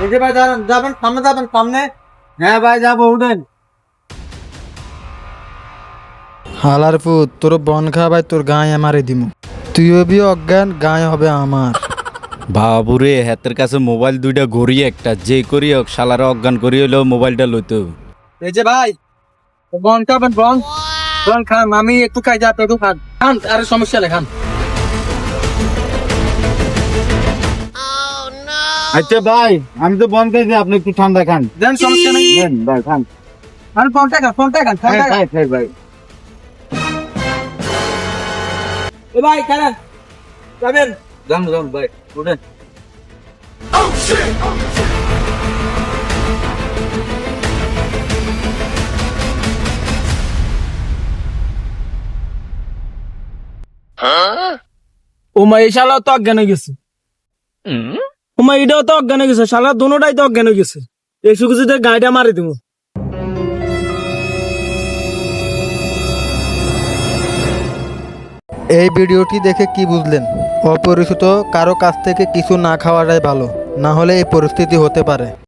এই যে ভাই দাঁড়ান, যাবেন সামনে। হ্যাঁ ভাই যাবো, উঠেন। হালার পুত তোর বন খা ভাই, তোর গায়ে মারি দিমু। তুই হবি অজ্ঞান, গায়ে হবে আমার। বাবুরে হাতের কাছে মোবাইল দুইটা ঘড়ি একটা যে করি হোক শালারা অজ্ঞান করি হইলেও মোবাইলটা লইতো। এই যে ভাই, বন খাবেন, বন বন খান, আমি একটু খাই, যা একটু খান খান, আরে সমস্যা নেই, খান। আচ্ছা ভাই, আমি তো বন্ধ খাইছি, আপনি একটু ঠান্ডা খান। দেন, সমস্যা নেই। নেন ভাই, খান। আর ফোনটা খান, ফোনটা খান, ফোনটা খান। খাই ভাই। এ ভাই খান, যাবেন। যান ভাই, উঠেন। ওমা এই শালা তো অজ্ঞান হয়ে গেছে। ওমা এটাও তো অজ্ঞান হয়ে গেছে, শালা দুটাই তো অজ্ঞান হয়ে গেছে। এই সুযোগে গাড়িটা মারি দিব। এই ভিডিওটি দেখে কি বুঝলেন? অপরিচিত কারো কাছ থেকে কিছু না খাওয়াটাই ভালো, না হলে এই পরিস্থিতি হতে পারে।